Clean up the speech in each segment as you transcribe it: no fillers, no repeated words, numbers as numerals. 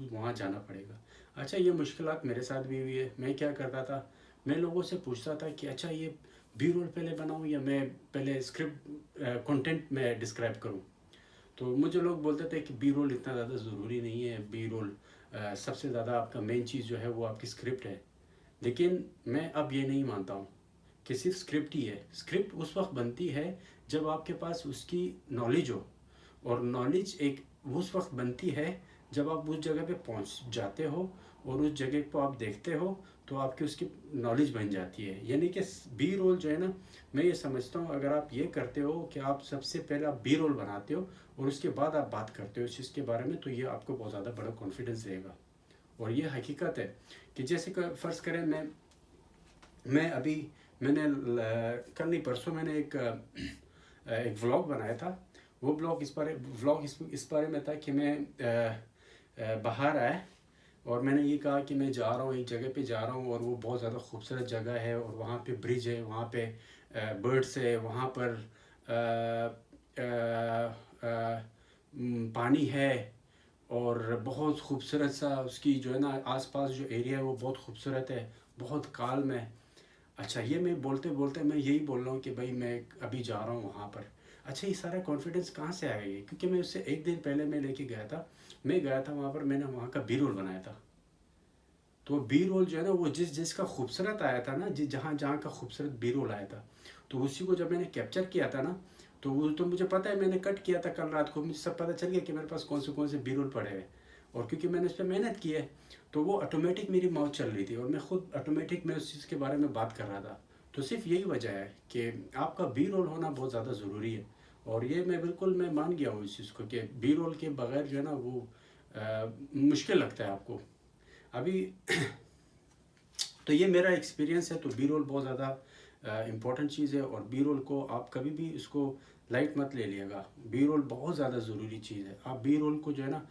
वहाँ जाना पड़ेगा। अच्छा, ये मुश्किलात मेरे साथ भी हुई है। मैं क्या करता था, मैं लोगों से पूछता था कि अच्छा ये बी रोल पहले बनाऊँ या मैं पहले स्क्रिप्ट कंटेंट में डिस्क्राइब करूँ। तो मुझे लोग बोलते थे कि बी रोल इतना ज़्यादा ज़रूरी नहीं है, बी रोल सबसे ज़्यादा आपका मेन चीज़ जो है वो आपकी स्क्रिप्ट है। लेकिन मैं अब ये नहीं मानता हूँ कि सिर्फ स्क्रिप्ट ही है। स्क्रिप्ट उस वक्त बनती है जब आपके पास उसकी नॉलेज हो, और नॉलेज एक उस वक्त बनती है जब आप उस जगह पे पहुंच जाते हो और उस जगह को आप देखते हो, तो आपकी उसकी नॉलेज बन जाती है। यानी कि बी रोल जो है ना, मैं ये समझता हूँ अगर आप ये करते हो कि आप सबसे पहले आप बी रोल बनाते हो और उसके बाद आप बात करते हो इस चीज़ के बारे में, तो ये आपको बहुत ज़्यादा बड़ा कॉन्फिडेंस देगा। और ये हकीकत है कि जैसे फ़र्ज़ करें मैं अभी मैंने कल नहीं परसों मैंने एक व्लॉग बनाया था। वो व्लॉग इस बारे में था कि मैं बाहर आया और मैंने ये कहा कि मैं जा रहा हूँ, एक जगह पे जा रहा हूँ और वो बहुत ज़्यादा खूबसूरत जगह है और वहाँ पे ब्रिज है, वहाँ पे बर्ड्स है, वहाँ पर अ, अ, पानी है और बहुत खूबसूरत सा उसकी जो है ना आसपास जो एरिया है वो बहुत खूबसूरत है, बहुत काल्म है। अच्छा, ये मैं बोलते बोलते मैं यही बोल रहा हूँ कि भाई मैं अभी जा रहा हूँ वहाँ पर। अच्छा, ये सारा कॉन्फिडेंस कहाँ से आया? ये क्योंकि मैं उससे एक दिन पहले मैं लेके गया था, मैं गया था वहाँ पर, मैंने वहाँ का बी रोल बनाया था। तो बी रोल जो है ना वो जिस जिसका खूबसूरत आया था ना, जिस जहाँ जहाँ का खूबसूरत बी रोल आया था, तो उसी को जब मैंने कैप्चर किया था ना, तो वो तो मुझे पता है, मैंने कट किया था कल रात को, मुझे सब पता चल गया कि मेरे पास कौन से बी रोल पड़े हैं। और क्योंकि मैंने उस पर मेहनत की है, तो वो ऑटोमेटिक मेरी माउथ चल रही थी और मैं खुद ऑटोमेटिक मैं उस चीज़ के बारे में बात कर रहा था। तो सिर्फ यही वजह है कि आपका बी रोल होना बहुत ज़्यादा ज़रूरी है। और ये मैं मान गया हूँ इस चीज़ को कि बी रोल के बगैर जो है ना वो मुश्किल लगता है आपको अभी। तो ये मेरा एक्सपीरियंस है। तो बी रोल बहुत ज़्यादा इम्पोर्टेंट चीज़ है और बी रोल को आप कभी भी इसको लाइट मत ले लिएगा। बी रोल बहुत ज़्यादा ज़रूरी चीज़ है। आप बी रोल को जो है ना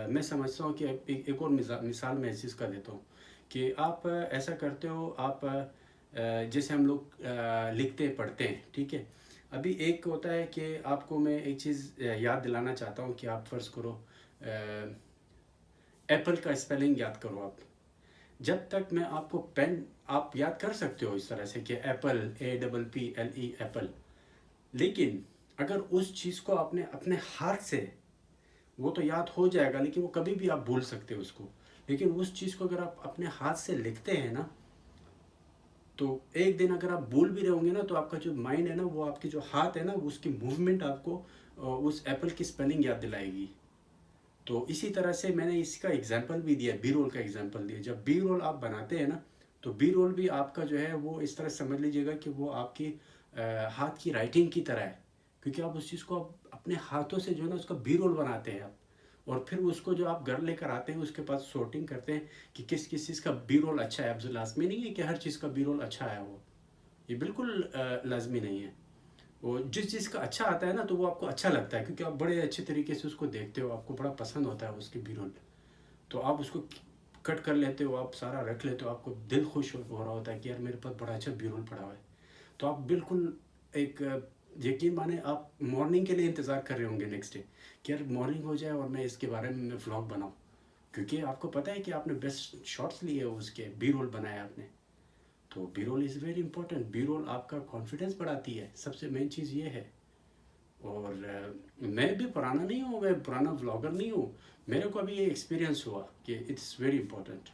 मैं समझता हूँ कि एक और मिसाल मैं इस चीज़ का देता हूँ कि आप ऐसा करते हो, आप जैसे हम लोग लिखते पढ़ते हैं, ठीक है। अभी एक होता है कि आपको मैं एक चीज़ याद दिलाना चाहता हूँ कि आप फ़र्ज़ करो एप्पल का स्पेलिंग याद करो आप। जब तक मैं आपको पेन आप याद कर सकते हो इस तरह से कि एप्पल, APPLE एप्पल, लेकिन अगर उस चीज़ को आपने अपने हाथ से, वो तो याद हो जाएगा लेकिन वो कभी भी आप भूल सकते हो उसको। लेकिन उस चीज़ को अगर आप अपने हाथ से लिखते हैं ना, तो एक दिन अगर आप भूल भी रहे होंगे ना, तो आपका जो माइंड है ना, वो आपके जो हाथ है ना, उसकी मूवमेंट आपको उस एप्पल की स्पेलिंग याद दिलाएगी। तो इसी तरह से मैंने इसका एग्जांपल भी दिया, बी रोल का एग्जांपल दिया। जब बी रोल आप बनाते हैं ना, तो बी रोल भी आपका जो है वो इस तरह समझ लीजिएगा कि वो आपकी हाथ की राइटिंग की तरह है। क्योंकि आप उस चीज़ को आप अपने हाथों से जो है ना उसका बी रोल बनाते हैं आप, और फिर उसको जो आप घर लेकर आते हैं उसके पास सॉर्टिंग करते हैं कि किस किस चीज़ का बी रोल अच्छा है। अब लाजमी नहीं है कि हर चीज़ का बी रोल अच्छा है, वो ये बिल्कुल लाजमी नहीं है। वो जिस चीज़ का अच्छा आता है ना, तो वो आपको अच्छा लगता है क्योंकि आप बड़े अच्छे तरीके से उसको देखते हो, आपको बड़ा पसंद होता है उसकी बी रोल। तो आप उसको कट कर लेते हो, आप सारा रख लेते हो, आपको दिल खुश हो रहा होता है कि यार मेरे पास बड़ा अच्छा बी रोल पड़ा हुआ है। तो आप बिल्कुल एक यकीन माने आप मॉर्निंग के लिए इंतज़ार कर रहे होंगे नेक्स्ट डे कि यार मॉर्निंग हो जाए और मैं इसके बारे में मैं व्लॉग बनाऊँ, क्योंकि आपको पता है कि आपने बेस्ट शॉट्स लिए, उसके बी रोल बनाया आपने। तो B role is very important. B role आपका कॉन्फिडेंस बढ़ाती है, सबसे मेन चीज़ ये है। और मैं भी पुराना नहीं हूँ, मैं पुराना व्लॉगर नहीं हूँ। मेरे को अभी ये एक्सपीरियंस हुआ कि it's very important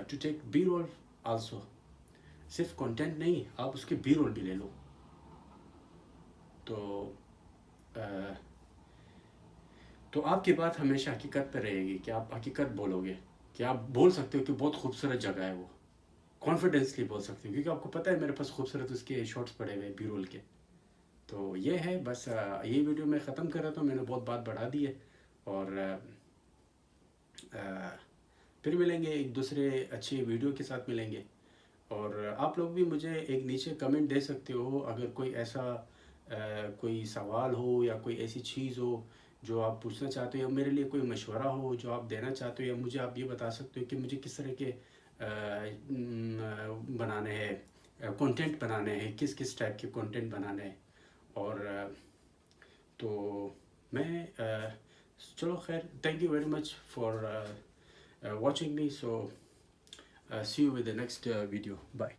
to take B role also. सिर्फ कंटेंट नहीं, आप उसके बी रोल भी ले लो। तो uh, तो आपकी बात हमेशा हकीकत पर रहेगी कि आप हकीकत बोलोगे, कि आप बोल सकते हो कि बहुत खूबसूरत जगह है वो, कॉन्फिडेंसली बोल सकते हो क्योंकि आपको पता है मेरे पास खूबसूरत उसके शॉट्स पड़े हुए बी रोल के। तो ये है बस। ये वीडियो मैं ख़त्म कर रहा था, मैंने बहुत बात बढ़ा दी है। और अ, फिर मिलेंगे एक दूसरे अच्छी वीडियो के साथ मिलेंगे। और आप लोग भी मुझे एक नीचे कमेंट दे सकते हो अगर कोई ऐसा कोई सवाल हो या कोई ऐसी चीज़ हो जो आप पूछना चाहते हो, या मेरे लिए कोई मशवरा हो जो आप देना चाहते हो, या मुझे आप ये बता सकते हो कि मुझे किस तरह के बनाने हैं, कंटेंट बनाने हैं, किस किस टाइप के कंटेंट बनाने हैं। और तो मैं चलो खैर, thank you very much for watching me. So see you with the next video. Bye.